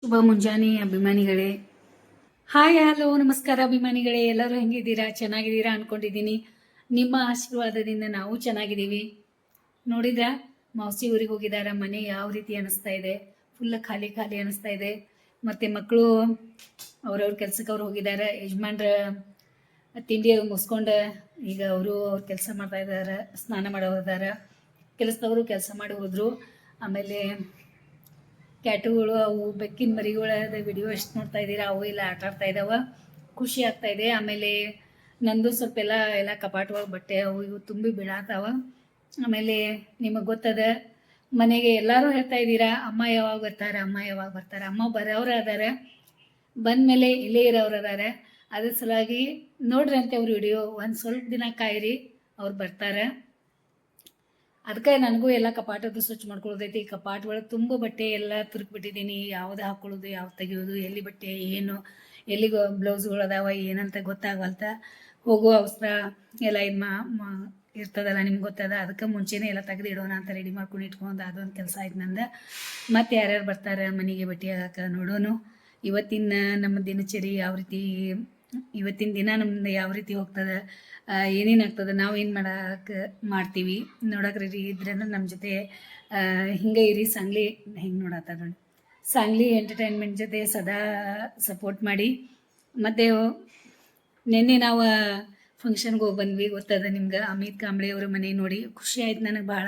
ಶುಭ ಮುಂಜಾನೆ ಅಭಿಮಾನಿಗಳೇ. Hi hello ನಮಸ್ಕಾರ ಅಭಿಮಾನಿಗಳೇ, ಎಲ್ಲರೂ ಹೆಂಗಿದ್ದೀರಾ? ಚೆನ್ನಾಗಿದ್ದೀರಾ ಅನ್ಕೊಂಡಿದ್ದೀನಿ. ನಿಮ್ಮ ಆಶೀರ್ವಾದದಿಂದ ನಾವು ಚೆನ್ನಾಗಿದ್ದೀವಿ. ನೋಡಿದ್ರ ಮೌಸಿ ಊರಿಗೆ ಹೋಗಿದಾರ. ಮನೆ ಯಾವ ರೀತಿ ಅನಿಸ್ತಾ ಇದೆ? ಫುಲ್ ಖಾಲಿ ಖಾಲಿ ಅನಿಸ್ತಾ ಇದೆ. ಮತ್ತೆ ಮಕ್ಕಳು ಅವ್ರವ್ರ ಕೆಲ್ಸಕ್ಕೆ ಅವ್ರು ಹೋಗಿದ್ದಾರೆ. ಯಜಮಾನ್ರ ತಿಂಡಿ ಮುಗಿಸ್ಕೊಂಡು ಈಗ ಅವರು ಅವ್ರ ಕೆಲಸ ಮಾಡ್ತಾ ಇದ್ದಾರೆ, ಸ್ನಾನ ಮಾಡೋದಾರ. ಕೆಲಸದವರು ಕೆಲಸ ಮಾಡಿ ಹೋದ್ರು. ಆಮೇಲೆ ಕ್ಯಾಟುಗಳು, ಅವು ಬೆಕ್ಕಿನ ಮರಿಗಳ ವಿಡಿಯೋ ಎಷ್ಟು ನೋಡ್ತಾ ಇದ್ದೀರಾ, ಅವು ಎಲ್ಲ ಆಟ ಆಡ್ತಾ ಇದ್ದಾವ. ಖುಷಿ ಆಗ್ತಾ ಇದೆ. ಆಮೇಲೆ ನಂದು ಸ್ವಲ್ಪ ಎಲ್ಲ ಕಪಾಟ್ ಒಳಗೆ ಬಟ್ಟೆ ಅವು ಇವು ತುಂಬಿ ಬೀಳಾತಾವ. ಆಮೇಲೆ ನಿಮಗೆ ಗೊತ್ತದ, ಮನೆಗೆ ಎಲ್ಲರೂ ಹೇಳ್ತಾ ಇದ್ದೀರಾ ಅಮ್ಮ ಯಾವಾಗ ಬರ್ತಾರೆ, ಅಮ್ಮ ಯಾವಾಗ ಬರ್ತಾರೆ. ಅಮ್ಮ ಬರೋರು ಅದಾರ, ಬಂದಮೇಲೆ ಇಲ್ಲೇ ಇರೋರು ಅದಾರ. ಅದ್ರ ಸಲುವಾಗಿ ನೋಡ್ರಿ ಅಂತೆ ಅವ್ರ ವಿಡಿಯೋ. ಒಂದು ಸ್ವಲ್ಪ ದಿನ ಕಾಯಿರಿ, ಅವ್ರು ಬರ್ತಾರೆ. ಅದಕ್ಕೆ ನನಗೂ ಎಲ್ಲ ಕಪಾಟದ್ದು ಸ್ವಚ್ಛ ಮಾಡ್ಕೊಳ್ಳೋದೈತಿ. ಕಪಾಟ್ ಒಳಗೆ ತುಂಬ ಬಟ್ಟೆ ಎಲ್ಲ ತುರುಕ್ಬಿಟ್ಟಿದ್ದೀನಿ. ಯಾವ್ದು ಹಾಕ್ಕೊಳ್ಳೋದು, ಯಾವ್ದು ತೆಗಿಯೋದು, ಎಲ್ಲಿ ಬಟ್ಟೆ ಏನು, ಎಲ್ಲಿಗೆ ಬ್ಲೌಸ್ಗಳು ಅದಾವ ಏನಂತ ಗೊತ್ತಾಗವಲ್ತ. ಹೋಗೋ ಅವಸರ ಎಲ್ಲ ಇದು ಇರ್ತದಲ್ಲ, ನಿಮ್ಗೆ ಗೊತ್ತದ. ಅದಕ್ಕೆ ಮುಂಚೆನೇ ಎಲ್ಲ ತೆಗೆದು ಇಡೋಣ ಅಂತ ರೆಡಿ ಮಾಡ್ಕೊಂಡು ಇಟ್ಕೊಂಡು ಅದೊಂದು ಕೆಲಸ ಆಯ್ತು ನಂದು. ಮತ್ತು ಯಾರ್ಯಾರು ಬರ್ತಾರೆ ಮನೆಗೆ ಭೇಟಿ ಆಗಕ್ಕೆ ನೋಡೋಣ. ಇವತ್ತಿನ ನಮ್ಮ ದಿನಚರಿ ಯಾವ ರೀತಿ, ಇವತ್ತಿನ ದಿನ ನಮ್ದು ಯಾವ ರೀತಿ ಹೋಗ್ತದೆ, ಏನೇನು ಆಗ್ತದೆ, ನಾವು ಏನು ಮಾಡ್ತೀವಿ ನೋಡಕ್ಕೆ ರೆಡಿ ಇದ್ರೆ ನಮ್ಮ ಜೊತೆ ಹಿಂಗೆ ಇರಿ. ಸಾಂಗ್ಲಿ ಹೆಂಗೆ ನೋಡತ್ತ ನೋಡಿ, ಸಾಂಗ್ಲಿ ಎಂಟರ್ಟೈನ್ಮೆಂಟ್ ಜೊತೆ ಸದಾ ಸಪೋರ್ಟ್ ಮಾಡಿ. ಮತ್ತು ನಿನ್ನೆ ನಾವು ಫಂಕ್ಷನ್ಗೆ ಹೋಗಿ ಬಂದ್ವಿ, ಗೊತ್ತದ ನಿಮ್ಗೆ. ಅಮಿತ್ ಕಾಂಬ್ಳೆ ಅವರ ಮನೆ ನೋಡಿ ಖುಷಿ ಆಯ್ತು ನನಗೆ ಭಾಳ.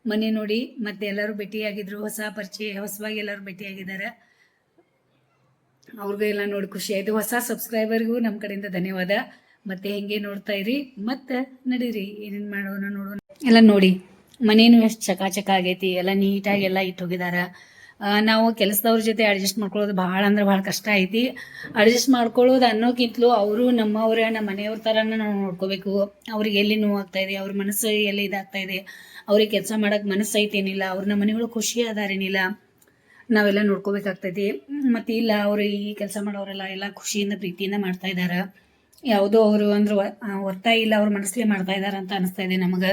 ಮನೆ ನೋಡಿ ಮತ್ತು ಎಲ್ಲರೂ ಭೇಟಿಯಾಗಿದ್ರು, ಹೊಸ ಪರಿಚಯ, ಹೊಸವಾಗಿ ಎಲ್ಲರೂ ಭೇಟಿಯಾಗಿದ್ದಾರೆ. ಅವ್ರಿಗೂ ಎಲ್ಲ ನೋಡಿ ಖುಷಿ ಆಯಿತು. ಹೊಸ ಸಬ್ಸ್ಕ್ರೈಬರ್ಗೂ ನಮ್ಮ ಕಡೆಯಿಂದ ಧನ್ಯವಾದ. ಮತ್ತು ಹೆಂಗೆ ನೋಡ್ತಾ ಇರಿ. ಮತ್ತು ನಡೀರಿ ಏನೇನು ಮಾಡೋಣ ನೋಡೋಣ. ಎಲ್ಲ ನೋಡಿ ಮನೇನು ಎಷ್ಟು ಚಕಾಚಕ ಆಗೈತಿ, ಎಲ್ಲ ನೀಟಾಗಿ ಎಲ್ಲ ಇಟ್ಟು ಹೋಗಿದ್ದಾರೆ. ನಾವು ಕೆಲಸದವ್ರ ಜೊತೆ ಅಡ್ಜಸ್ಟ್ ಮಾಡ್ಕೊಳ್ಳೋದು ಭಾಳ ಅಂದ್ರೆ ಭಾಳ ಕಷ್ಟ ಐತಿ. ಅಡ್ಜಸ್ಟ್ ಮಾಡ್ಕೊಳ್ಳೋದು ಅನ್ನೋಕ್ಕಿಂತಲೂ ಅವರು ನಮ್ಮವ್ರ, ನಮ್ಮ ಮನೆಯವ್ರ ಥರನ ನಾವು ನೋಡ್ಕೋಬೇಕು. ಅವ್ರಿಗೆ ಎಲ್ಲಿ ನೋವಾಗ್ತಾಯಿದೆ, ಅವ್ರ ಮನಸ್ಸು ಎಲ್ಲಿ ಇದಾಗ್ತಾಯಿದೆ, ಅವ್ರಿಗೆ ಕೆಲಸ ಮಾಡೋಕ್ಕೆ ಮನಸ್ಸು ಐತೇನಿಲ್ಲ, ಅವ್ರ ನಮ್ಮ ಮನೆಗಳು ಖುಷಿ ಅದಾರೇನಿಲ್ಲ, ನಾವೆಲ್ಲ ನೋಡ್ಕೋಬೇಕಾಗ್ತೈತಿ. ಮತ್ತು ಇಲ್ಲ ಅವರು ಈ ಕೆಲಸ ಮಾಡೋರೆಲ್ಲ ಎಲ್ಲ ಖುಷಿಯಿಂದ ಪ್ರೀತಿಯಿಂದ ಮಾಡ್ತಾ ಇದ್ದಾರೆ. ಯಾವುದೋ ಅವರು ಅಂದ್ರೆ ಒತ್ತಾಯ ಇಲ್ಲ, ಅವ್ರ ಮನಸ್ಸಲ್ಲೇ ಮಾಡ್ತಾ ಇದ್ದಾರೆ ಅಂತ ಅನಿಸ್ತಾ ಇದೆ ನಮಗೆ.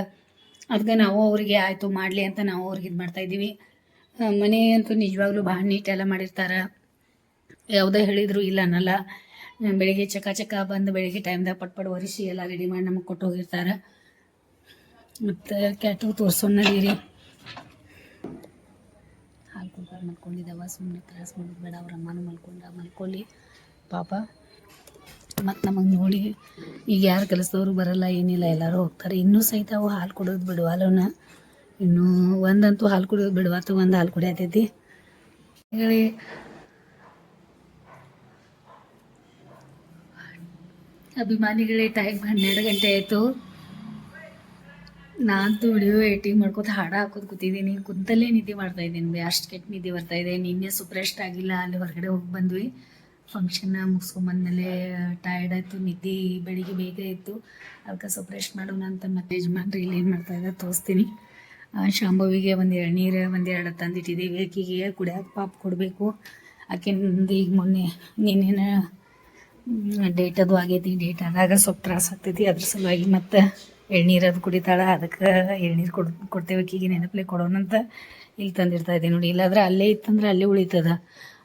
ಅದಕ್ಕೆ ನಾವು ಅವರಿಗೆ ಆಯಿತು ಮಾಡಲಿ ಅಂತ ನಾವು ಅವ್ರಿಗೆ ಇದು ಮಾಡ್ತಾಯಿದ್ದೀವಿ. ಮನೆ ಅಂತೂ ನಿಜವಾಗ್ಲೂ ಭಾಳ ನೀಟೆಲ್ಲ ಮಾಡಿರ್ತಾರೆ. ಯಾವುದೇ ಹೇಳಿದ್ರು ಇಲ್ಲ ಅನ್ನಲ್ಲ. ಬೆಳಿಗ್ಗೆ ಚಕ ಬಂದು ಬೆಳಿಗ್ಗೆ ಟೈಮ್ದಾಗ ಪಟ್ಪಡ್ ಒರೆಸಿ ಎಲ್ಲ ರೆಡಿ ಮಾಡಿ ನಮಗೆ ಕೊಟ್ಟು ಹೋಗಿರ್ತಾರೆ. ಮತ್ತು ಕ್ಯಾಟು ತೋರಿಸೋಣ ನಡೀರಿ. ಹಾಲು ಕುಡ್ಕೊಂಡು ಮಲ್ಕೊಂಡಿದ್ದಾವ, ಸುಮ್ಮನೆ ತ್ರಾಸ ಮಾಡೋದು ಬೇಡ. ಅವ್ರ ಅಮ್ಮನೂ ಮಲ್ಕೊಳ್ಳಿ ಪಾಪ. ಮತ್ತು ನಮಗೆ ನೋಡಿ ಈಗ ಯಾರು ಕೆಲಸದವರು ಬರಲ್ಲ, ಏನಿಲ್ಲ, ಎಲ್ಲರೂ ಹೋಗ್ತಾರೆ. ಇನ್ನೂ ಸಹಿತ ಅವು ಹಾಲು ಕುಡಿಯೋದು ಬಿಡುವಲ್ಲವನ್ನ. ಇನ್ನೂ ಒಂದಂತೂ ಹಾಲು ಕುಡಿಯೋದು ಬಿಡುವತ್ತು, ಒಂದು ಹಾಲು ಕುಡಿಯತೈತಿ ಹೇಳಿ. ಅಭಿಮಾನಿಗಳೇ, ಟೈಮ್ 12 ಗಂಟೆ ಆಯಿತು. ನಾನಂತೂ ವಿಡಿಯೋ ಎಡಿಟಿಂಗ್ ಮಾಡ್ಕೊತ ಹಾಡು ಹಾಕೋದು ಕೂತಿದ್ದೀನಿ. ಕುಂತಲ್ಲೇ ನಿದ್ದೆ ಮಾಡ್ತಾಯಿದ್ದೀನಿ. ಅಷ್ಟು ಕೆಟ್ಟ ನಿದ್ದೆ ಬರ್ತಾಯಿದೆ. ನಿನ್ನೆ ಸುಪ್ರೆಸ್ಟ್ ಆಗಿಲ್ಲ, ಅಲ್ಲಿ ಹೊರಗಡೆ ಹೋಗಿ ಬಂದ್ವಿ. ಫಂಕ್ಷನ್ನ ಮುಗಿಸ್ಕೊಂಬಂದಮೇಲೆ ಟಯರ್ಡ್ ಆಯಿತು, ನಿದ್ದೆ ಬೆಳಿಗ್ಗೆ ಬೇಗ ಇತ್ತು. ಅದಕ್ಕೆ ಸುಪ್ರೆಸ್ಟ್ ಮಾಡೋಣ ಅಂತ ಮತ್ತೆ ಯಜಮಾನ್ರಿ ಇಲ್ಲಿ ಏನು ಮಾಡ್ತಾಯಿದ್ದಾರೆ ತೋರಿಸ್ತೀನಿ. ಶಾಂಭವಿಗೆ ಒಂದು ಎಳ್ನೀರು ಒಂದೆರಡು ತಂದಿಟ್ಟಿದ್ದೀವಿ. ಆಕೆಗೆ ಕುಡಿಯೋಕೆ ಪಾಪ ಕೊಡಬೇಕು. ಆಕೆಂದು ಈಗ ಮೊನ್ನೆ ನೀನೇನು ಡೇಟ್ ಅದು ಆಗೈತಿ. ಡೇಟ್ ಆದಾಗ ಸ್ವಲ್ಪ ತ್ರಾಸ ಆಗ್ತೈತಿ. ಅದ್ರ ಸಲುವಾಗಿ ಮತ್ತು ಎಳ್ನೀರು ಅದು ಕುಡಿತಾಳೆ. ಅದಕ್ಕೆ ಎಳ್ನೀರು ಕೊಡ್ತೇವೆ ಆಕೆಗೆ ನೆನಪಲೆ ಕೊಡೋಣ ಅಂತ ಇಲ್ಲಿ ತಂದಿರ್ತಾ ಇದ್ದೀನಿ ನೋಡಿ. ಇಲ್ಲಾಂದ್ರೆ ಅಲ್ಲೇ ಇತ್ತಂದ್ರೆ ಅಲ್ಲೇ ಉಳಿತದ.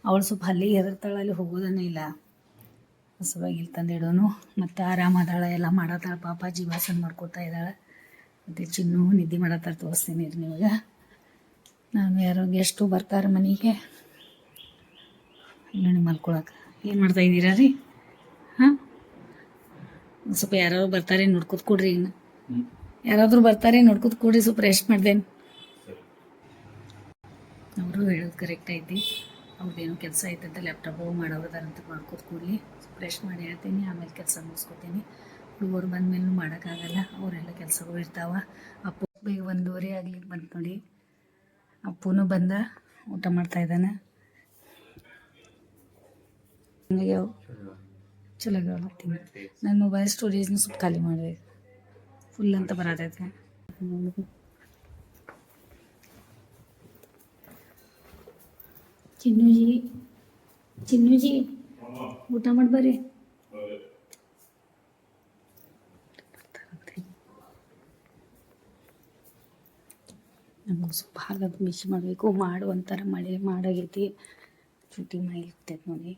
ಅವಳು ಸ್ವಲ್ಪ ಅಲ್ಲಿಗೆ ಹೆದರ್ತಾಳೆ, ಅಲ್ಲಿ ಹೋಗೋದನ್ನೇ ಇಲ್ಲ. ಹೊಸವಾಗಿ ಇಲ್ಲಿ ತಂದಿಡೋನು. ಮತ್ತು ಆರಾಮದಾಳೆ, ಎಲ್ಲ ಮಾಡತ್ತಾಳೆ ಪಾಪ. ಜೀವಾಸನ ಮಾಡ್ಕೊತಾ ಇದ್ದಾಳೆ. ಮತ್ತು ಚಿನ್ನು ನಿದ್ದೆ ಮಾಡತ್ತಾಳೆ, ತೋರಿಸ್ತೀನಿ ರೀ ನಿಮಗೆ. ನಾನು ಯಾರೋ ಗೆಸ್ಟು ಬರ್ತಾರೆ ಮನೆಗೆ, ಇಲ್ಲ ನೀವು ಮಲ್ಕೊಳಕ್ಕೆ. ಏನು ಮಾಡ್ತಾಯಿದ್ದೀರಾ ರೀ? ಹಾಂ, ಸ್ವಲ್ಪ ಯಾರಾದ್ರು ಬರ್ತಾರೆ ನೋಡ್ಕೊತ ಕೊಡ್ರಿ. ಇನ್ನು ಯಾರಾದರೂ ಬರ್ತಾರೆ ನೋಡ್ಕೊತ ಕೊಡ್ರಿ, ಸ್ವಲ್ಪ ರೆಸ್ಟ್ ಮಾಡ್ದೇನು. ಅವರು ಹೇಳೋದು ಕರೆಕ್ಟ್ ಐತಿ. ಅವ್ರದ್ದೇನೋ ಕೆಲಸ ಐತಂತ ಲ್ಯಾಪ್ಟಾಪ್ ಮಾಡೋದಾರಂತ ಮಾಡ್ಕೊತ ಕೂಡಲಿ ಸ್ವಲ್ಪ ರೆಸ್ಟ್ ಮಾಡಿ ಹೇಳ್ತೀನಿ. ಆಮೇಲೆ ಕೆಲಸ ಮುಗಿಸ್ಕೊತೀನಿ. ಹುಡುಗರು ಬಂದಮೇಲೂ ಮಾಡೋಕ್ಕಾಗಲ್ಲ, ಅವರೆಲ್ಲ ಕೆಲಸಗಳು ಇರ್ತಾವೆ. ಅಪ್ಪು ಬೇಗ 1:15 ಆಗ್ಲಿಕ್ಕೆ ಬಂತು ನೋಡಿ. ಅಪ್ಪುನೂ ಬಂದ ಊಟ ಮಾಡ್ತಾಯಿದ್ದಾನೆ. ಹಂಗಾಗಿ ಚಲೋ ಹೇಳ್ತೀನಿ. ನನ್ನ ಮೊಬೈಲ್ ಸ್ಟೋರೇಜ್ನ ಸ್ವಲ್ಪ ಖಾಲಿ ಮಾಡಿದೆ, ಫುಲ್ ಅಂತ ಬರತೈತೆ. ಚಿನ್ನೂಜಿ ಊಟ ಮಾಡಿ ಬರ್ರಿ. ನಮಗೆ ಸ್ವಲ್ಪ ಹಾಲದು ಮಿಕ್ಸ್ ಮಾಡಬೇಕು. ಮಾಡುವಂಥರ ಮಳೆ ಮಾಡಾಗೈತಿ. ಚುಟಿ ಮೈ ಇರ್ತೈತೆ ನೋಡಿ.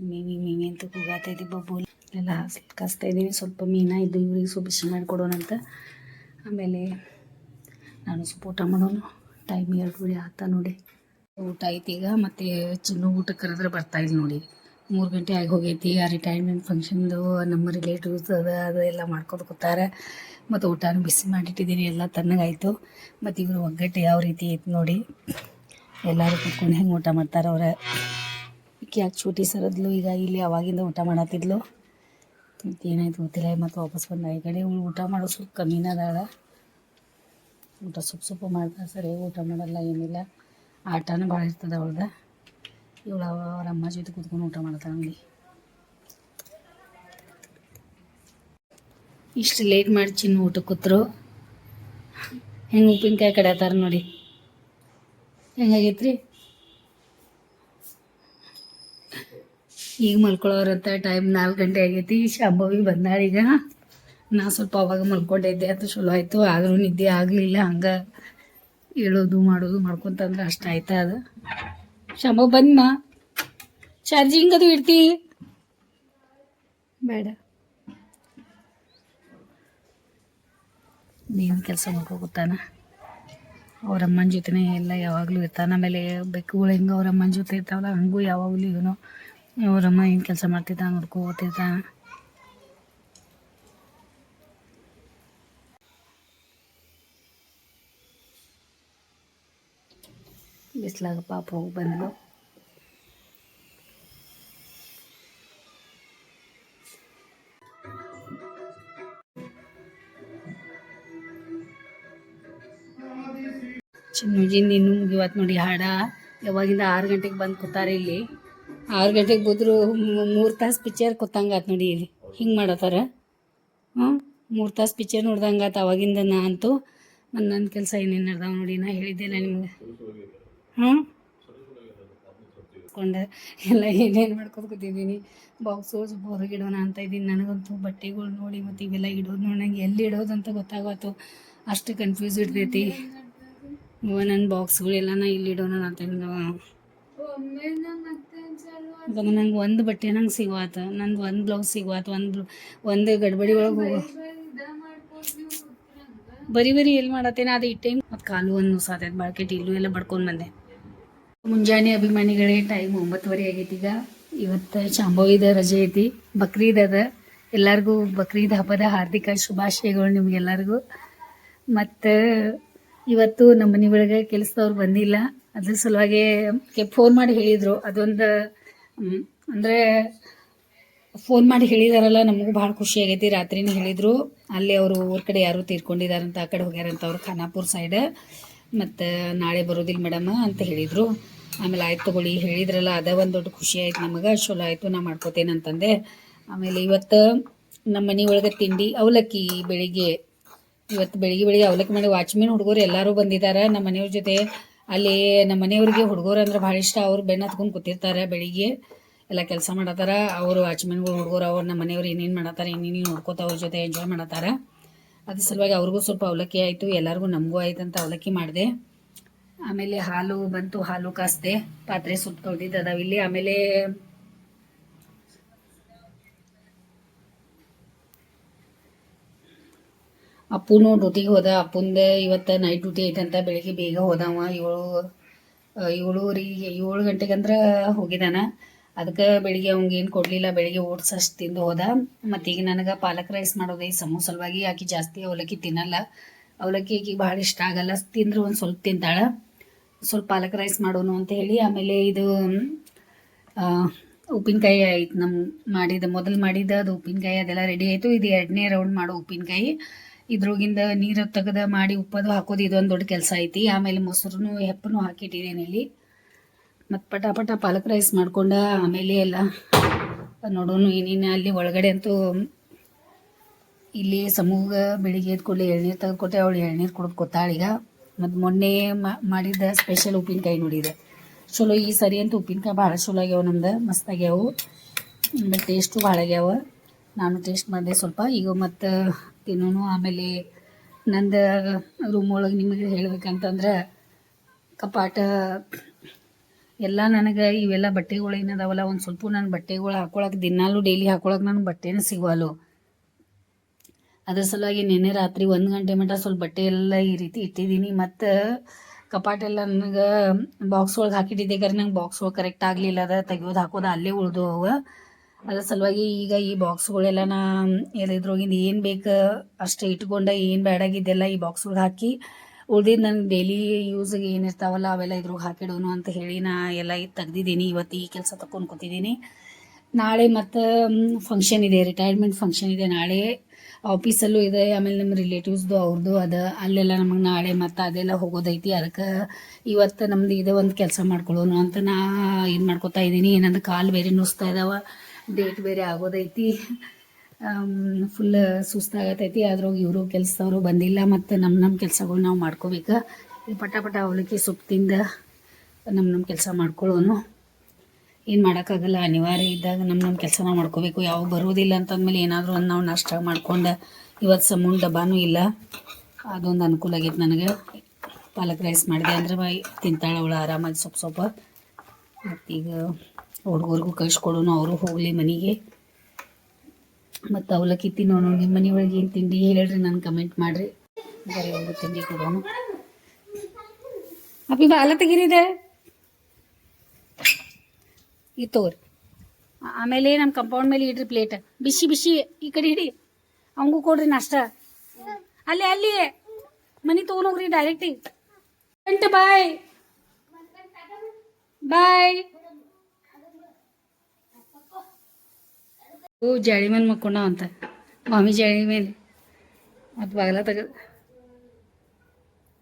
ಮೀನಿ ಅಂತ ಕೂಗಾತೈತಿ. ಬಬ್ಬು ಎಲ್ಲ ಕಾಸ್ತಾ ಇದ್ದೀವಿ. ಸ್ವಲ್ಪ ಮೀನ ಇದ್ದು ಇವ್ರಿಗೆ ಸ್ವಲ್ಪ ಬಿಸಿ ಮಾಡಿಕೊಡೋಣ ಅಂತ. ಆಮೇಲೆ ನಾನು ಸ್ವಲ್ಪ ಊಟ ಮಾಡೋನು. ಟೈಮ್ 2 ಆಗ್ತಾ ನೋಡಿ. ಊಟ ಐತಿ ಈಗ. ಮತ್ತು ಚಿನ್ನು ಊಟಕ್ಕೆ ಕರೆದ್ರೆ ಬರ್ತಾಯಿಲ್ಲ ನೋಡಿ. 3 ಗಂಟೆ ಆಗಿ ಹೋಗೈತಿ. ಆ ರಿಟೈರ್ಮೆಂಟ್ ಫಂಕ್ಷನ್ದು ನಮ್ಮ ರಿಲೇಟಿವ್ಸ್ ಅದು ಎಲ್ಲ ಮಾಡ್ಕೊಂಡು ಕೂತಾರೆ. ಮತ್ತು ಊಟನೂ ಬಿಸಿ ಮಾಡಿಟ್ಟಿದ್ದೀನಿ. ಎಲ್ಲ ತಣ್ಣಗಾಯಿತು. ಮತ್ತು ಇವರು ಒಗ್ಗಟ್ಟು ಯಾವ ರೀತಿ ಐತೆ ನೋಡಿ. ಎಲ್ಲರೂ ಕುತ್ಕೊಂಡು ಹೆಂಗೆ ಊಟ ಮಾಡ್ತಾರೆ ಅವ್ರ. ಯಾಕೆ ಚೂಟಿ ಸರದ್ಲು ಈಗ ಇಲ್ಲಿ ಅವಾಗಿಂದ ಊಟ ಮಾಡತ್ತಿದ್ಲು. ಮತ್ತು ಏನಾಯ್ತು ಗೊತ್ತಿಲ್ಲ. ಮತ್ತು ವಾಪಸ್ ಬಂದ ಈ ಕಡೆ. ಇವಳು ಊಟ ಮಾಡೋ ಸ್ವಲ್ಪ ಕಮ್ಮಿನ ಅದಾಳ. ಊಟ ಸ್ವಲ್ಪ ಮಾಡ್ತಾರೆ. ಸರಿ ಊಟ ಮಾಡಲ್ಲ, ಏನಿಲ್ಲ. ಆಟನೂ ಭಾಳ ಇರ್ತದೆ ಅವಳ್ದು. ಇವಳು ಅವ್ರ ಅಮ್ಮ ಜೊತೆ ಕೂತ್ಕೊಂಡು ಊಟ ಮಾಡ್ತಾಳೆ ನೋಡಿ. ಇಷ್ಟು ಲೇಟ್ ಮಾಡಿ ಚಿನ್ನು ಊಟಕ್ಕೆ ಕೂತರು. ಹೆಂಗೆ ಉಪ್ಪಿನಕಾಯಿ ಕಡಿಯತ್ತಾರ ನೋಡಿ. ಹೆಂಗಾಗೈತ್ರಿ. ಈಗ ಮಲ್ಕೊಳ್ಳೋರಂತ ಟೈಮ್ 4 ಗಂಟೆ ಆಗೈತಿ. ಶಾಂಭವಿ ಬಂದಾಳೀಗ. ನಾ ಸ್ವಲ್ಪ ಅವಾಗ ಮಲ್ಕೊಂಡಿದ್ದೆ ಅಂತ ಚಲೋ ಆಯಿತು. ಆದರೂ ನಿದ್ದೆ ಆಗಲಿಲ್ಲ. ಹಂಗೆ ಹೇಳೋದು ಮಾಡೋದು ಮಾಡ್ಕೊತಂದ್ರೆ ಅಷ್ಟ ಆಯ್ತು. ಅದು ಶಾಂಭವಿ ಬಂದಮ್ಮ. ಚಾರ್ಜಿಂಗ್ ಅದು ಇಡ್ತಿ ಬೇಡ. ನೀನು ಕೆಲಸ ಮಾಡ್ಕೋತಾನ. ಅವರಮ್ಮನ ಜೊತೆನೇ ಎಲ್ಲ ಯಾವಾಗಲೂ ಇರ್ತಾನೆ. ಆಮೇಲೆ ಬೆಕ್ಕುಗಳು ಹೆಂಗೆ ಅವರಮ್ಮನ ಜೊತೆ ಇರ್ತಾವಲ್ಲ ಹಂಗೂ ಯಾವಾಗಲೂ ಇವನು ಅವರಮ್ಮ ಏನು ಕೆಲಸ ಮಾಡ್ತಿದ್ದ ನೋಡ್ಕೋತಿರ್ತಾನ. ಬಿಸ್ಲಾಗ ಪಾಪ ಹೋಗಿ ಬಂದಳು. ಚಿನ್ನೂಜಿಂದ ಇನ್ನೂ ಮುಗಿವತ್ತು ನೋಡಿ ಹಾಡ. ಯಾವಾಗಿಂದ 6 ಗಂಟೆಗೆ ಬಂದು ಕೂತಾರೆ ಇಲ್ಲಿ. 6 ಗಂಟೆಗೆ ಬಂದರು 3 ತಾಸು ಪಿಕ್ಚರ್ ಕೂತಂಗಾತು ನೋಡಿ. ಇಲ್ಲಿ ಹಿಂಗೆ ಮಾಡತ್ತಾರ. 3 ತಾಸು ಪಿಕ್ಚರ್ ನೋಡ್ದಂಗಾತು ಅವಾಗಿಂದ. ನಾ ಅಂತೂ ನನ್ನ ಕೆಲಸ ಏನೇನು ನಡೆದಾವ ನೋಡಿ. ನಾ ಹೇಳಿದ್ದೆಲ್ಲ ನಿಮ್ಗೆ. ಕೊಂಡೆ ಎಲ್ಲ ಏನೇನು ಮಾಡ್ಕೊಂಡು ಕೂತಿದ್ದೀನಿ. ಬಾಕ್ಸ್ ಹೊರಗಿಡೋಣ ಅಂತ ಇದ್ದೀನಿ. ನನಗಂತೂ ಬಟ್ಟೆಗಳು ನೋಡಿ ಮತ್ತು ಇವೆಲ್ಲ ಇಡೋದು ನೋಡಿ ನಂಗೆ ಎಲ್ಲಿ ಇಡೋದು ಅಂತ ಗೊತ್ತಾಗತ್ತು. ಅಷ್ಟು ಕನ್ಫ್ಯೂಸ್ ಇರ್ತೈತಿ. ನನ್ನ ಬಾಕ್ಸ್ಗಳೆಲ್ಲ ನಾ ಇಲ್ಲಿ ಇಡೋಣ ಅಂತ ಇವಾಗ ನಂಗೆ ಒಂದು ಬಟ್ಟೆ ನಂಗೆ ಸಿಗುವಾತ. ನಂದು ಒಂದು ಬ್ಲೌಸ್ ಸಿಗುವಾತ. ಒಂದು ಗಡ್ಬಡಿ ಒಳಗೆ ಬರೀ ಎಲ್ಲಿ ಮಾಡತ್ತೇನೆ. ಅದು ಇಟ್ಟೇನು ಮತ್ತು ಕಾಲು ಒಂದು ಸಾತೈತೆ. ಬಾಳ್ಕೆಟ್ ಇಲ್ಲೂ ಎಲ್ಲ ಬಡ್ಕೊಂಡು ಬಂದೆ. ಮುಂಜಾನೆ ಅಭಿಮಾನಿಗಳೇ ಟೈಮ್ 9:30 ಆಗೈತಿ. ಈಗ ಇವತ್ತು ಶಾಂಭವಿದ ರಜೆ ಐತಿ. ಬಕ್ರೀದ್ ಅದ. ಎಲ್ಲರಿಗೂ ಬಕ್ರೀದ್ ಹಬ್ಬದ ಹಾರ್ದಿಕ ಶುಭಾಶಯಗಳು ನಿಮಗೆಲ್ಲರಿಗೂ. ಮತ್ತು ಇವತ್ತು ನಮ್ಮ ಮನೆ ಒಳಗೆ ಕೆಲಸದವ್ರು ಬಂದಿಲ್ಲ. ಅದ್ರ ಸಲುವಾಗಿ ಫೋನ್ ಮಾಡಿ ಹೇಳಿದರು. ಅದೊಂದು ಅಂದರೆ ಫೋನ್ ಮಾಡಿ ಹೇಳಿದಾರಲ್ಲ, ನಮಗೂ ಭಾಳ ಖುಷಿ ಆಗೈತಿ. ರಾತ್ರಿನೇ ಹೇಳಿದರು. ಅಲ್ಲಿ ಅವರು ಊರ ಕಡೆ ಯಾರು ತೀರ್ಕೊಂಡಿದ್ದಾರಂತ, ಆ ಕಡೆ ಹೋಗ್ಯಾರಂತ ಅವ್ರು ಖಾನಾಪುರ ಸೈಡ್. ಮತ್ತು ನಾಳೆ ಬರೋದಿಲ್ಲ ಮೇಡಮ್ ಅಂತ ಹೇಳಿದರು. ಆಮೇಲೆ ಆಯ್ತು ತಗೊಳ್ಳಿ ಹೇಳಿದ್ರಲ್ಲ, ಅದೇ ಒಂದು ದೊಡ್ಡ ಖುಷಿ ಆಯ್ತು ನಮಗೆ. ಚಲೋ ಆಯಿತು, ನಾ ಮಾಡ್ಕೋತೇನೆ ಅಂತಂದೆ. ಆಮೇಲೆ ಇವತ್ತು ನಮ್ಮ ಮನೆ ಒಳಗೆ ತಿಂಡಿ ಅವಲಕ್ಕಿ. ಇವತ್ತು ಬೆಳಿಗ್ಗೆ ಅವಲಕ್ಕಿ ಮಾಡಿ. ವಾಚ್ಮೆನ್ ಹುಡುಗರು ಎಲ್ಲರೂ ಬಂದಿದ್ದಾರೆ ನಮ್ಮ ಮನೆಯವ್ರ ಜೊತೆ. ಅಲ್ಲಿ ನಮ್ಮ ಮನೆಯವ್ರಿಗೆ ಹುಡುಗರು ಅಂದ್ರೆ ಭಾಳ ಇಷ್ಟ. ಅವ್ರು ಬೆನ್ನು ಹತ್ಕೊಂಡು ಕೂತಿರ್ತಾರೆ. ಬೆಳಿಗ್ಗೆ ಎಲ್ಲ ಕೆಲಸ ಮಾಡತ್ತಾರ. ಅವರು ವಾಚ್ಮೆನ್ಗಳು ಹುಡುಗರು ಅವ್ರು ನಮ್ಮ ಮನೆಯವ್ರು ಏನೇನು ಮಾಡತ್ತಾರೆ ಏನೇನು ನೋಡ್ಕೋತ ಅವ್ರ ಜೊತೆ ಎಂಜಾಯ್ ಮಾಡತ್ತಾರ. ಅದ್ರ ಸಲುವಾಗಿ ಅವ್ರಿಗೂ ಸ್ವಲ್ಪ ಅವಲಕ್ಕಿ ಆಯಿತು. ಎಲ್ಲರಿಗೂ ನಮಗೂ ಆಯ್ತು ಅಂತ ಅವಲಕ್ಕಿ ಮಾಡಿದೆ. ಆಮೇಲೆ ಹಾಲು ಬಂತು, ಹಾಲು ಕಾಸ್ದೆ. ಪಾತ್ರೆ ಸುಟ್ಟು ತೊಳೆದಿದ್ದು ಅದಾವ ಇಲ್ಲಿ. ಆಮೇಲೆ ಅಪ್ಪುನು ಡ್ಯೂಟಿಗೆ ಹೋದ. ಅಪ್ಪಂದು ಇವತ್ತು ನೈಟ್ ಡ್ಯೂಟಿ ಐತಂತ ಬೆಳಿಗ್ಗೆ ಬೇಗ ಹೋದವ. 7 ಗಂಟೆಗೆ ಅಂದ್ರೆ ಹೋಗಿದ್ದಾನ. ಅದಕ್ಕೆ ಬೆಳಿಗ್ಗೆ ಅವ್ನಿಗೆ ಏನು ಕೊಡಲಿಲ್ಲ. ಬೆಳಿಗ್ಗೆ ಓಟ್ಸ್ ಅಷ್ಟು ತಿಂದು ಹೋದ. ಮತ್ತು ಈಗ ನನಗೆ ಪಾಲಕ್ ರೈಸ್ ಮಾಡೋದು ಈ ಸಮೂಹ ಸಲುವಾಗಿ. ಆಕೆ ಜಾಸ್ತಿ ಅವಲಕ್ಕಿ ತಿನ್ನಲ್ಲ. ಅವಲಕ್ಕಿ ಆಕೆಗೆ ಭಾಳ ಇಷ್ಟ ಆಗಲ್ಲ. ತಿಂದ್ರೆ ಒಂದು ಸ್ವಲ್ಪ ತಿಂತಾಳೆ. ಸ್ವಲ್ಪ ಪಾಲಕ್ ರೈಸ್ ಮಾಡೋನು ಅಂತ ಹೇಳಿ. ಆಮೇಲೆ ಇದು ಉಪ್ಪಿನಕಾಯಿ ಆಯ್ತು. ಮೊದಲು ಮಾಡಿದ ಅದು ಉಪ್ಪಿನಕಾಯಿ ಅದೆಲ್ಲ ರೆಡಿ ಆಯಿತು. ಇದು 2ನೇ ರೌಂಡ್ ಮಾಡೋ ಉಪ್ಪಿನಕಾಯಿ. ಇದ್ರೊಳಗಿಂದ ನೀರು ತೆಗೆದು ಮಾಡಿ ಉಪ್ಪದು ಹಾಕೋದು ಇದೊಂದು ದೊಡ್ಡ ಕೆಲಸ ಐತಿ. ಆಮೇಲೆ ಮೊಸರು ಹೆಪ್ಪನು ಹಾಕಿಟ್ಟಿದ್ದೀನಿ ಇಲ್ಲಿ. ಮತ್ತು ಪಟ ಪಾಲಕ್ ರೈಸ್ ಮಾಡ್ಕೊಂಡ. ಆಮೇಲೆ ಎಲ್ಲ ನೋಡೋನು ಏನೇನು ಅಲ್ಲಿ ಒಳಗಡೆ ಅಂತೂ. ಇಲ್ಲಿ ಸಮೂಹ ಬೆಳಿಗ್ಗೆ ಎದ್ಕೊಳ್ಳಿ ಎಳ್ನೀರು ತೆಗೆದುಕೊಟ್ಟೆ. ಅವಳು ಎಳ್ನೀರು ಕುಡಿದು ಕೂತಾಳೀಗ. ಮತ್ತು ಮೊನ್ನೆ ಮಾಡಿದ ಸ್ಪೆಷಲ್ ಉಪ್ಪಿನಕಾಯಿ ನೋಡಿದೆ. ಚಲೋ ಈ ಸರಿ ಅಂತೂ ಉಪ್ಪಿನಕಾಯಿ ಭಾಳ ಚಲೋ ಆಗ್ಯಾವ. ನಮ್ದು ಮಸ್ತ್ ಆಗ್ಯಾವು. ಆಮೇಲೆ ಟೇಸ್ಟು ಭಾಳ ಆಗ್ಯಾವ. ನಾನು ಟೇಸ್ಟ್ ಮಾಡಿದೆ ಸ್ವಲ್ಪ. ಈಗ ಮತ್ತು ತಿನ್ನೋನು. ಆಮೇಲೆ ನಂದು ರೂಮ್ ಒಳಗೆ ನಿಮಗೆ ಹೇಳ್ಬೇಕಂತಂದ್ರೆ ಕಪಾಟ ಎಲ್ಲ ನನಗೆ ಇವೆಲ್ಲ ಬಟ್ಟೆಗಳು ಏನದಾವಲ್ಲ ಒಂದು ಸ್ವಲ್ಪ ನನ್ನ ಬಟ್ಟೆಗಳು ಹಾಕೊಳಕ್ಕೆ ದಿನಾಲು ಡೈಲಿ ಹಾಕೊಳಕ್ಕೆ ನನಗೆ ಬಟ್ಟೆನೇ ಸಿಗುವಲ್ಲು. ಅದ್ರ ಸಲುವಾಗಿ ನಿನ್ನೆ ರಾತ್ರಿ 1 ಗಂಟೆ ಮಟ್ಟ ಸ್ವಲ್ಪ ಬಟ್ಟೆ ಎಲ್ಲ ಈ ರೀತಿ ಇಟ್ಟಿದ್ದೀನಿ. ಮತ್ತು ಕಪಾಟೆಲ್ಲ ನನಗೆ ಬಾಕ್ಸ್ ಒಳಗೆ ಹಾಕಿಟ್ಟಿದ್ದೆ, ಕರೆ ನಂಗೆ ಬಾಕ್ಸ್ ಒಳಗೆ ಕರೆಕ್ಟ್ ಆಗಲಿಲ್ಲ, ಅದ ತೆಗಿಯೋದು ಹಾಕೋದು ಅಲ್ಲೇ ಉಳಿದು ಅವ. ಅದ್ರ ಸಲುವಾಗಿ ಈಗ ಈ ಬಾಕ್ಸ್ಗಳೆಲ್ಲ ನಾ ಇದ್ರೊಳಗಿಂದ ಏನು ಬೇಕು ಅಷ್ಟೇ ಇಟ್ಕೊಂಡು ಏನು ಬೇಡಾಗಿದ್ದೆಲ್ಲ ಈ ಬಾಕ್ಸ್ ಒಳಗೆ ಹಾಕಿ ಉಳ್ದಿದ್ದು ನನಗೆ ಡೈಲಿ ಯೂಸ್ಗೆ ಏನಿರ್ತಾವಲ್ಲ ಅವೆಲ್ಲ ಇದ್ರೊಳಗೆ ಹಾಕಿಡೋನು ಅಂತ ಹೇಳಿ ನಾ ಎಲ್ಲ ಇದು ತೆಗ್ದಿದ್ದೀನಿ. ಇವತ್ತು ಈ ಕೆಲಸ ತಗೊಂಡು ಕೂತಿದ್ದೀನಿ. ನಾಳೆ ಮತ್ತು ಫಂಕ್ಷನ್ ಇದೆ, ರಿಟೈರ್ಮೆಂಟ್ ಫಂಕ್ಷನ್ ಇದೆ ನಾಳೆ. ಆಫೀಸಲ್ಲೂ ಇದೆ, ಆಮೇಲೆ ನಮ್ಮ ರಿಲೇಟಿವ್ಸ್ದು ಅವ್ರದ್ದು ಅದ, ಅಲ್ಲೆಲ್ಲ ನಮಗೆ ನಾಳೆ ಮತ್ತು ಅದೆಲ್ಲ ಹೋಗೋದೈತಿ. ಅದಕ್ಕೆ ಇವತ್ತು ನಮ್ದು ಇದೇ ಒಂದು ಕೆಲಸ ಮಾಡ್ಕೊಳ್ಳೋನು ಅಂತ ನಾ ಏನು ಮಾಡ್ಕೊತಾ ಇದ್ದೀನಿ. ಏನಂದ್ರೆ ಕಾಲು ಬೇರೆ ನುಸ್ತಾ ಇದ್ದಾವೆ, ಡೇಟ್ ಬೇರೆ ಆಗೋದೈತಿ, ಫುಲ್ ಸುಸ್ತಾಗತೈತಿ. ಅದ್ರಾಗ ಇವರು ಕೆಲಸದವರು ಬಂದಿಲ್ಲ, ಮತ್ತು ನಮ್ಮ ಕೆಲಸಗಳು ನಾವು ಮಾಡ್ಕೋಬೇಕು. ಈ ಪಟ ಅವಲಕ್ಕಿ ಸೊಪ್ಪು ತಿಂದ ನಮ್ಮ ಕೆಲಸ ಮಾಡ್ಕೊಳ್ಳೋನು. ಏನು ಮಾಡೋಕ್ಕಾಗಲ್ಲ, ಅನಿವಾರ್ಯ ಇದ್ದಾಗ ನಮ್ಮ ಕೆಲಸ ನಾವು ಮಾಡ್ಕೋಬೇಕು. ಯಾವ ಬರೋದಿಲ್ಲ ಅಂತಂದಮೇಲೆ ಏನಾದರೂ ಒಂದು ನಾವು ನಾಷ್ಟ ಮಾಡ್ಕೊಂಡು, ಇವತ್ತು ಸಮೂನ್ ಡಬ್ಬಾನೂ ಇಲ್ಲ, ಅದೊಂದು ಅನುಕೂಲ ಆಗೈತೆ ನನಗೆ. ಪಾಲಕ್ ರೈಸ್ ಮಾಡಿದೆ ಅಂದ್ರೆ ತಿಂತಾಳೆ ಅವಳು ಆರಾಮಾಗಿ ಸೊಪ್ಪು. ಮತ್ತೀಗ ಹುಡುಗರಿಗೂ ಕಳಿಸ್ಕೊಡೋನು, ಅವರು ಹೋಗಲಿ ಮನೆಗೆ. ಮತ್ತು ಅವಲಕ್ಕಿ ತಿನ್ನೋನು. ನಿಮ್ಮ ಮನೆ ಒಳಗೆ ಏನು ತಿಂಡಿ ಹೇಳ್ರಿ, ನಾನು ಕಮೆಂಟ್ ಮಾಡಿರಿ. ಬರೀ ಒಂದು ತಿಂಡಿ ಕೊಡೋನು. ಅಪ್ಪಿ ಬಾಲ ತೆಗೀರಿದೆ ಇದು ತಗೋರಿ. ಆಮೇಲೆ ನಮ್ಮ ಕಂಪೌಂಡ್ ಮೇಲೆ ಇಡ್ರಿ ಪ್ಲೇಟ್, ಬಿಸಿ ಬಿಸಿ ಈ ಕಡೆ ಹಿಡಿ. ಅವಂಗೂ ಕೊಡ್ರಿ ನಾಷ್ಟ. ಅಲ್ಲಿ ಮನೆ ತೊಗೊಂಡೋಗ್ರಿ ಡೈರೆಕ್ಟಿ. ಬಾಯ್ ಬಾಯ್. ಓ ಜಾಳಿ ಮೇಲೆ ಮಕ್ಕೊಂಡವ ಅಂತ, ಮಾಮಿ ಜಾಳಿ ಮೇಲೆ. ಮತ್ತು ಬಾಗಲ ತೆಗೆದು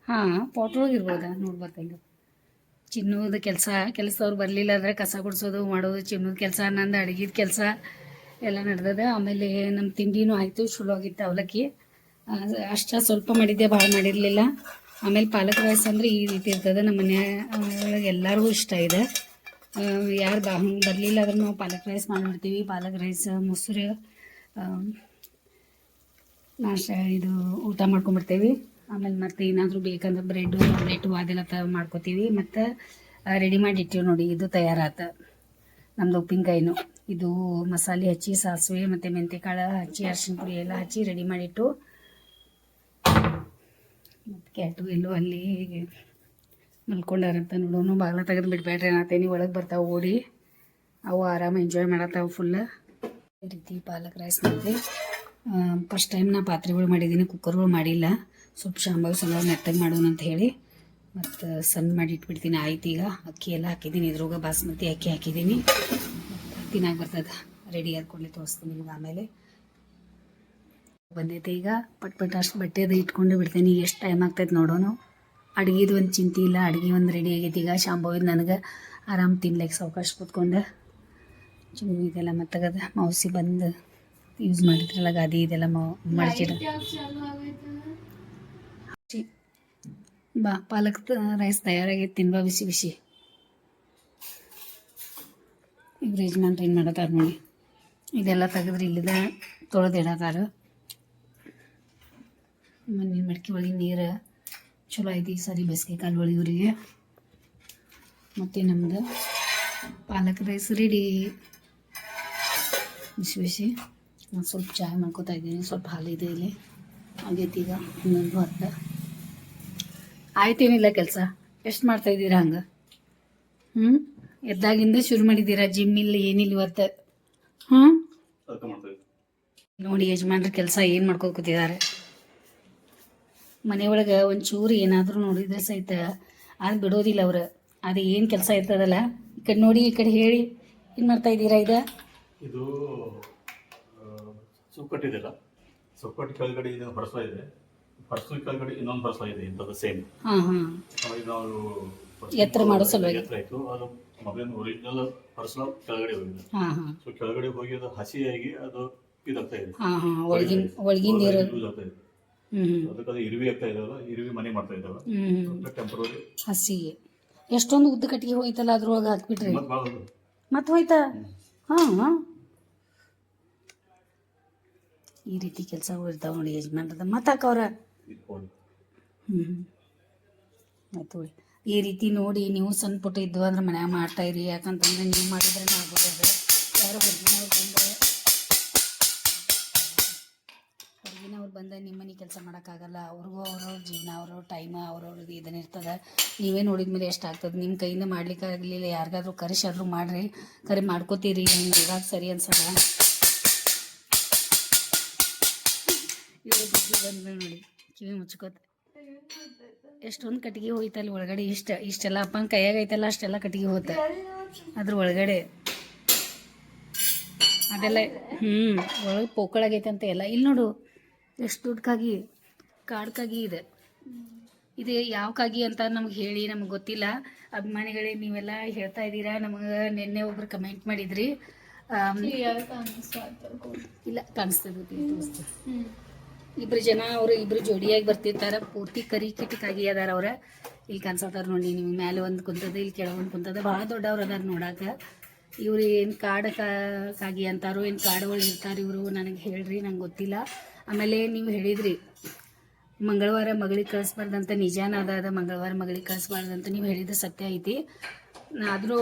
ಹಾಂ ಪೋಟ್ರೊಳಗೆ ಇರ್ಬೋದಾ ನೋಡಿ ಬರ್ತಾಯಿಲ್ಲ. ಚಿನ್ನೋದು ಕೆಲಸದವ್ರು ಬರಲಿಲ್ಲ ಅಂದರೆ ಕಸ ಗುಡಿಸೋದು ಮಾಡೋದು, ಚಿನ್ನೋದು ಕೆಲಸ, ನಂದು ಅಡುಗೆದು ಕೆಲಸ ಎಲ್ಲ ನಡೆದದ. ಆಮೇಲೆ ನಮ್ಮ ತಿಂಡಿನೂ ಆಯಿತು, ಚಲೋ ಆಗಿತ್ತು ಅವಲಕ್ಕಿ. ಅಷ್ಟು ಸ್ವಲ್ಪ ಮಾಡಿದ್ದೆ, ಭಾಳ ಮಾಡಿರಲಿಲ್ಲ. ಆಮೇಲೆ ಪಾಲಕ್ ರೈಸ್ ಅಂದರೆ ಈ ರೀತಿ ಇರ್ತದೆ. ನಮ್ಮ ಮನೆ ಒಳಗೆ ಎಲ್ಲರಿಗೂ ಇಷ್ಟ ಇದೆ. ಯಾರು ಹಂಗೆ ಬರಲಿಲ್ಲ ಆದ್ರೂ ನಾವು ಪಾಲಕ್ ರೈಸ್ ಮಾಡಿಬಿಡ್ತೀವಿ. ಪಾಲಕ್ ರೈಸ್, ಮೊಸರು, ನಾಷ್ಟ ಇದು ಊಟ ಮಾಡ್ಕೊಂಬಿಡ್ತೇವೆ. ಆಮೇಲೆ ಮತ್ತು ಏನಾದರೂ ಬೇಕಂದ್ರೆ ಬ್ರೆಡ್ಡು ಆಮ್ಲೆಟು ಅದೆಲ್ಲ ಮಾಡ್ಕೋತೀವಿ. ಮತ್ತು ರೆಡಿ ಮಾಡಿ ಇಟ್ಟಿವಿ ನೋಡಿ, ಇದು ತಯಾರಾತ ನಮ್ಮದು ಉಪ್ಪಿನಕಾಯಿನು. ಇದು ಮಸಾಲೆ ಹಚ್ಚಿ, ಸಾಸಿವೆ ಮತ್ತು ಮೆಂತ್ಯಕಾಳು ಹಚ್ಚಿ, ಅರಿಶಿನ ಪುಡಿ ಎಲ್ಲ ಹಚ್ಚಿ ರೆಡಿ ಮಾಡಿಟ್ಟು, ಮತ್ತು ಕ್ಯಾಟು ಎಲ್ಲೋ ಅಲ್ಲಿ ಮಲ್ಕೊಂಡಾರಂತ ನೋಡೋನು. ಬಾಗಿಲ ತೆಗೆದು ಬಿಡಬೇಡ್ರಿ ಅನ್ನತ್ತೇನಿ, ಒಳಗೆ ಬರ್ತಾವೆ ಓಡಿ. ಅವು ಆರಾಮ ಎಂಜಾಯ್ ಮಾಡತ್ತಾವೆ ಫುಲ್. ಈ ರೀತಿ ಪಾಲಕ್ ರೈಸ್ ಮಾಡಿದೆ. ಫಸ್ಟ್ ಟೈಮ್ ನಾ ಪಾತ್ರೆಗಳು ಮಾಡಿದ್ದೀನಿ, ಕುಕ್ಕರ್ಗಳು ಮಾಡಿಲ್ಲ. ಸ್ವಲ್ಪ ಶಾಂಬಾವು ಸಲ ಮೆತ್ತಗೆ ಮಾಡೋಣ ಅಂತ ಹೇಳಿ ಮತ್ತು ಸಣ್ಣ ಮಾಡಿ ಇಟ್ಬಿಡ್ತೀನಿ. ಆಯ್ತು, ಈಗ ಅಕ್ಕಿ ಎಲ್ಲ ಹಾಕಿದ್ದೀನಿ, ಇದ್ರಾಗ ಬಾಸ್ಮತಿ ಅಕ್ಕಿ ಹಾಕಿದ್ದೀನಿ. ಮತ್ತು ತಿನ್ನಾಗಿ ಬರ್ತದೆ. ರೆಡಿ ಆದ್ಕೊಳ್ಳಿ ತೋರಿಸ್ತೀನಿ ನಿಮ್ಗೆ ಆಮೇಲೆ. ಬಂದೈತೆ ಈಗ ಪಟ್ ಅಷ್ಟು ಬಟ್ಟೆ ಅದು ಇಟ್ಕೊಂಡು ಬಿಡ್ತೀನಿ. ಎಷ್ಟು ಟೈಮ್ ಆಗ್ತೈತೆ ನೋಡೋನು. ಅಡುಗೆದು ಒಂದು ಚಿಂತೆ ಇಲ್ಲ, ಅಡುಗೆ ಒಂದು ರೆಡಿ ಆಗೈತಿ. ಈಗ ಶಾಂಬಾವಿದು ನನಗೆ ಆರಾಮ್ ತಿನ್ಲಿಕ್ಕೆ ಸಾವಕಾಶ ಕೂತ್ಕೊಂಡು ಚೂರು ಇದೆಲ್ಲ ಮತ್ತಗದ ಮೌಸಿ ಬಂದು ಯೂಸ್ ಮಾಡಿದ್ರಲ್ಲ ಗಾದಿ ಇದೆಲ್ಲ ಮಡಚಿಡ. ಬಾ ಪಾಲಕ್ ರೈಸ್ ತಯಾರಾಗೈತೆ, ತಿನ್ಬಾ ಬಿಸಿ ಬಿಸಿ. ಈಗ ಯಜಮಾನ್ರು ಏನು ಮಾಡತ್ತಾರ ನೋಡಿ, ಇದೆಲ್ಲ ತೆಗೆದ್ರಿ ಇಲ್ಲಿದ ತೊಳೆದಿಡತ್ತಾರ. ಮಣ್ಣಿನ ಮಡಿಕೆ ಒಳಗೆ ನೀರು ಚಲೋ ಐತಿ ಈ ಸರಿ ಬೇಸಿಗೆ ಕಾಲ ಒಳಗೆ ಇವರಿಗೆ. ಮತ್ತು ನಮ್ದು ಪಾಲಕ್ ರೈಸ್ ರೆಡಿ ಬಿಸಿ ಬಿಸಿ. ನಾನು ಸ್ವಲ್ಪ ಚಹಾ ಮಾಡ್ಕೋತಾ ಇದ್ದೀನಿ, ಸ್ವಲ್ಪ ಹಾಲಿದೆ ಇಲ್ಲಿ ಆಗೈತಿ. ಈಗ ಇನ್ನೊಂದು 10 ಆಯ್ತೇನಿಲ್ಲ ಕೆಲಸ. ಎಷ್ಟು ಮಾಡ್ತಾಯಿದ್ದೀರಾ ಹಂಗೆ? ಎದ್ದಾಗಿಂದ ಶುರು ಮಾಡಿದ್ದೀರಾ? ಜಿಮ್ ಇಲ್ಲ ಏನಿಲ್ಲ ಇವತ್ತು. ನೋಡಿ ಯಜಮಾನ್ರ ಕೆಲಸ ಏನು ಮಾಡ್ಕೊಂಡು ಕೂತಿದ್ದಾರೆ. ಮನೆಯೊಳಗೆ ಒಂಚೂರು ಏನಾದರೂ ನೋಡಿದ್ರೆ ಸಹಿತ ಅದು ಬಿಡೋದಿಲ್ಲ ಅವರು. ಅದು ಏನು ಕೆಲಸ ಇರ್ತದಲ್ಲ, ಈ ಕಡೆ ನೋಡಿ, ಈ ಕಡೆ ಹೇಳಿ, ಏನು ಮಾಡ್ತಾ ಇದ್ದೀರಾ? ಇದು ಸೊಪ್ಪಟ್ಟಿದೆಲ್ಲ, ಸೊಪ್ಪಟ್ಟು ಕೆಳಗಡೆ ಇದು ಬರ್ಸ ಇದೆ, ಬರ್ಸು ಕೆಳಗಡೆ ಇನ್ನೊಂದು ಬರ್ಸ ಇದೆ, ಇಂಥದ್ದು ಸೇಮ್. ನಾವು ಎತ್ತರ ಮಾಡೋ ಸಲುವಾಗಿ ಎತ್ತರ ಆಯಿತು. ಅದು ಮೊದಲಿನ ಒರಿಜಿನಲ್ ಬರ್ಸ ಕೆಳಗಡೆ ಹೋಗಿದೆ. ಸೊ ಕೆಳಗಡೆ ಹೋಗಿ ಅದು ಹಸಿಯಾಗಿ ಅದು ಇದಾಗ್ತಾ ಇದೆ, ಒಳಗಿನ ನೀರು ಯೂಸ್ ಆಗ್ತಾ ಇದೆ. ಅದಕ್ಕೆ ಅದು ಇರುವಿ ಆಗ್ತಾ ಇದಾವಲ್ಲ, ಇರುವಿ ಮನೆ ಮಾಡ್ತಾ ಇದ್ದಾವೆ ಟೆಂಪರರಿ. ಹಸಿಗೆ ಎಷ್ಟೊಂದು ಉದ್ದ ಕಟ್ಟಿಗೆ ಹೋಯ್ತಲ್ಲ, ಅದ್ರೊಳಗೆ ಹಾಕ್ಬಿಟ್ರಿ ಮತ್ತೆ ಹೋಯ್ತಾ? ಈ ರೀತಿ ಕೆಲಸಗಳು ಇರ್ತಾವೆ ನೋಡಿ ಯಜಮಾನ್ರದ. ಮತ್ತೆ ಹಾಕವ್ರ ಆಯ್ತು. ಈ ರೀತಿ ನೋಡಿ ನೀವು ಸಣ್ಣ ಪುಟ್ಟ ಇದ್ದು ಅಂದ್ರೆ ಮನ್ಯಾಗ ಮಾಡ್ತಾಯಿರಿ. ಯಾಕಂತಂದ್ರೆ ನೀವು ಮಾಡಿದ್ರೆ ಆಗೋದು. ಯಾರು ಹೊರಗಿನವ್ರು ಬಂದು ನಿಮ್ಮ ಮನೆ ಕೆಲಸ ಮಾಡೋಕ್ಕಾಗಲ್ಲ. ಅವ್ರಿಗೂ ಅವ್ರವ್ರ ಜೀವನ, ಅವ್ರವ್ರ ಟೈಮ್, ಅವ್ರವ್ರದ್ದು ಇದನ್ನ ಇರ್ತದೆ. ನೀವೇ ನೋಡಿದ ಮೇಲೆ ಎಷ್ಟು ಆಗ್ತದೆ. ನಿಮ್ಮ ಕೈಯಿಂದ ಮಾಡ್ಲಿಕ್ಕೆ ಆಗಲಿಲ್ಲ, ಯಾರಿಗಾದ್ರೂ ಕರೆಸಾದ್ರೂ ಮಾಡಿರಿ. ಕರೆ ಮಾಡ್ಕೋತೀರಿ, ನಿಮ್ಗೆ ಇವಾಗ ಸರಿ ಅನ್ಸಲ್ಲ. ಇವಾಗ ಬುದ್ಧಿ ಬಂದ್ಮೇಲೆ ನೋಡಿ ಕಿವಿ ಮುಚ್ಕೋತ ಎಷ್ಟೊಂದು ಕಟ್ಟಿಗೆ ಹೋಯ್ತಲ್ಲಿ ಒಳಗಡೆ. ಇಷ್ಟೆಲ್ಲ ಅಪ್ಪನ ಕೈಯಾಗ ಐತಲ್ಲ, ಅಷ್ಟೆಲ್ಲ ಕಟ್ಟಿಗೆ ಹೋತ ಅದ್ರ ಒಳಗಡೆ. ಅದೆಲ್ಲ ಒಳಗೆ ಪೋಕಳಾಗೈತೆ ಅಂತ ಎಲ್ಲ. ಇಲ್ಲಿ ನೋಡು ಎಷ್ಟು ದೊಡ್ಡಕಾಗಿ, ಕಾಡ್ಕಾಗಿ ಇದೆ. ಇದು ಯಾವ ಕಾಗಿ ಅಂತ ನಮ್ಗೆ ಹೇಳಿ, ನಮ್ಗೆ ಗೊತ್ತಿಲ್ಲ. ಅಭಿಮಾನಿಗಳೇ ನೀವೆಲ್ಲ ಹೇಳ್ತಾ ಇದ್ದೀರಾ. ನಮಗೆ ನಿನ್ನೆ ಒಬ್ರು ಕಮೆಂಟ್ ಮಾಡಿದ್ರಿ. ಇಲ್ಲ ಕಾಣಿಸ್ತದೆ, ಇಬ್ರು ಜನ ಅವರು ಇಬ್ರು ಜೋಡಿಯಾಗಿ ಬರ್ತಿರ್ತಾರೆ. ಪೂರ್ತಿ ಕರಿ ಕಿಟಕಾಗಿ ಅದಾರ ಅವ್ರ. ಇಲ್ಲಿ ಕಾಣಿಸ್ತಾರ ನೋಡಿ ನಿಮ್ಗೆ. ಮೇಲೆ ಒಂದು ಕುಂತದ, ಇಲ್ಲಿ ಕೆಳಗೊಂದು ಕುಂತದ. ಭಾಳ ದೊಡ್ಡವ್ರು ಅದಾರ ನೋಡಾಕ. ಇವ್ರು ಏನು ಕಾಗಿ ಅಂತಾರೋ, ಏನು ಕಾಡುಗಳು ಇರ್ತಾರೆ ಇವರು, ನನಗೆ ಹೇಳ್ರಿ, ನಂಗೆ ಗೊತ್ತಿಲ್ಲ. ಆಮೇಲೆ ನೀವು ಹೇಳಿದ್ರಿ ಮಂಗಳವಾರ ಮಗಳಿಗೆ ಕಳಿಸ್ಬಾರ್ದಂತ. ನಿಜಾನ ಅದ, ಮಂಗಳವಾರ ಮಗಳಿಗೆ ಕಳಿಸ್ಬಾರ್ದಂತ ನೀವು ಹೇಳಿದ ಸತ್ಯ ಐತಿ. ಆದರೂ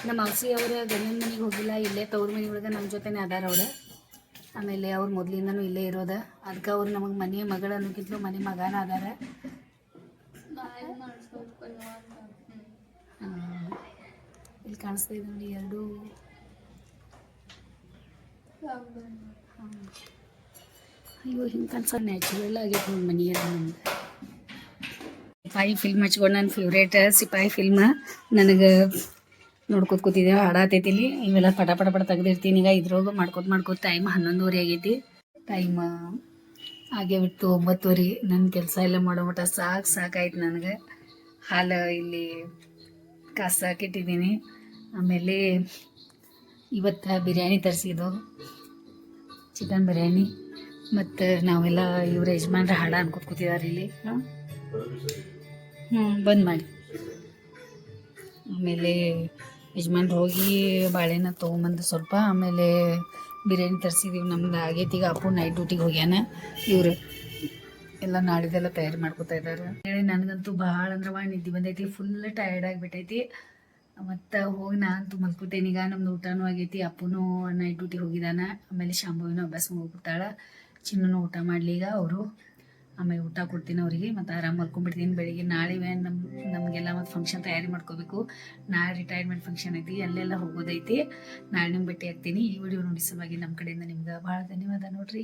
ನಮ್ಮ ಔಸಿ ಅವರ ಗಂಡನ ಮನೆಗೆ ಹೋಗಿಲ್ಲ, ಇಲ್ಲೇ ತವ್ರ ಮನೆ ಒಳಗೆ ನಮ್ಮ ಜೊತೆನೇ ಅದಾರ ಅವ್ರು. ಆಮೇಲೆ ಅವ್ರು ಮೊದಲಿಂದನೂ ಇಲ್ಲೇ ಇರೋದ. ಅದಕ್ಕೆ ಅವ್ರು ನಮಗೆ ಮನೆ ಮಗಳು ಅನ್ನೋಕ್ಕಿಂತಲೂ ಮನೆ ಮಗನ ಅದಾರ. ಇಲ್ಲಿ ಕಾಣಿಸ್ತಾ ಇದೆ ನೋಡಿ ಎರಡು. ಅಯ್ಯೋ ಹಿಂಗೆ ಕಾಣಿಸೋದು ನ್ಯಾಚುರಲ್ ಆಗೈತೆ ನೋಡಿ ಮನೆ ನಮ್ದು. ಸಿಪಾಯಿ ಫಿಲ್ಮ್ ಹಚ್ಕೊಂಡು ನನ್ನ ಫೇವ್ರೇಟ್ ಸಿಪಾಯಿ ಫಿಲ್ಮ್. ನನಗೆ ನೋಡ್ಕೊತ ಕೂತಿದ್ದೆ, ಹಾಡಾತೈತಿ ಇಲ್ಲಿ. ಇವೆಲ್ಲ ಪಟ ಪಟ ಪಟ ತೆಗ್ದಿರ್ತೀನಿ. ಈಗ ಇದ್ರೊಳಗೆ ಮಾಡ್ಕೋತ ಟೈಮ್ 11:30 ಆಗೈತಿ. ಟೈಮ್ ಹಾಗೆ ಬಿಟ್ಟು 9:00. ನನ್ನ ಕೆಲಸ ಎಲ್ಲ ಮಾಡೋ ಮಟ್ಟ ಸಾಕಾಯ್ತು ನನಗೆ. ಹಾಲು ಇಲ್ಲಿ ಕಾಸಾಕಿಟ್ಟಿದ್ದೀನಿ. ಆಮೇಲೆ ಇವತ್ತು ಬಿರಿಯಾನಿ ತರಿಸಿದ್ದು, ಚಿಕನ್ ಬಿರಿಯಾನಿ. ಮತ್ತು ನಾವೆಲ್ಲ ಇವ್ರ ಯಜಮಾನ್ರ ಹಾಡ ಅನ್ಕೋತ ಕೂತಿದ್ದಾರೆ ಇಲ್ಲಿ. ಬಂದ್ ಮಾಡಿ. ಆಮೇಲೆ ಯಜಮಾನ್ರು ಹೋಗಿ ಬಾಳೆಹಣ್ಣು ತೊಗೊಂಬಂದು ಸ್ವಲ್ಪ. ಆಮೇಲೆ ಬಿರಿಯಾನಿ ತರಿಸಿದ್ದೀವಿ. ನಮ್ದು ಆಗೈತಿ. ಈಗ ಅಪ್ಪು ನೈಟ್ ಡ್ಯೂಟಿಗೆ ಹೋಗ್ಯಾನ. ಇವರು ಎಲ್ಲ ನಾಳಿದೆಲ್ಲ ತಯಾರಿ ಮಾಡ್ಕೊತಾ ಇದ್ದಾರೆ. ಹೇಳಿ ನನಗಂತೂ ಭಾಳ ಅಂದ್ರೆ ಭಾಳ ನಿದ್ದೆ ಬಂದೈತಿ. ಫುಲ್ ಟಯರ್ಡ್ ಆಗಿಬಿಟ್ಟೈತಿ. ಮತ್ತು ಹೋಗಿ ನಾನಂತೂ ಮಲ್ಕೋತೇನೆ. ಈಗ ನಮ್ದು ಊಟನೂ ಆಗೈತಿ. ಅಪ್ಪನೂ ನೈಟ್ ಡ್ಯೂಟಿಗೆ ಹೋಗಿದ್ದಾನೆ. ಆಮೇಲೆ ಶಾಂಭವಿನೂ ಅಭ್ಯಾಸ ಹೋಗ್ಬಿಡ್ತಾಳೆ. ಚಿನ್ನೂ ಊಟ ಮಾಡಲಿ ಈಗ ಅವರು. ಆಮೇಲೆ ಊಟ ಕೊಡ್ತೀನಿ ಅವರಿಗೆ. ಮತ್ತು ಆರಾಮ್ ಮಲ್ಕೊಂಡ್ಬಿಡ್ತೀನಿ. ಬೆಳಿಗ್ಗೆ ನಾಳೆ ನಮಗೆಲ್ಲ ಮತ್ತು ಫಂಕ್ಷನ್ ತಯಾರಿ ಮಾಡ್ಕೋಬೇಕು. ನಾಳೆ ರಿಟೈರ್ಮೆಂಟ್ ಫಂಕ್ಷನ್ ಐತಿ, ಅಲ್ಲೆಲ್ಲ ಹೋಗೋದೈತಿ. ನಾಳೆ ನಿಮ್ಗೆ ಭೇಟಿ ಆಗ್ತೀನಿ. ಈ ವಿಡಿಯೋ ನೋಡಿ ಸಲುವಾಗಿ ನಮ್ಮ ಕಡೆಯಿಂದ ನಿಮ್ಗೆ ಭಾಳ ಧನ್ಯವಾದ ನೋಡ್ರಿ.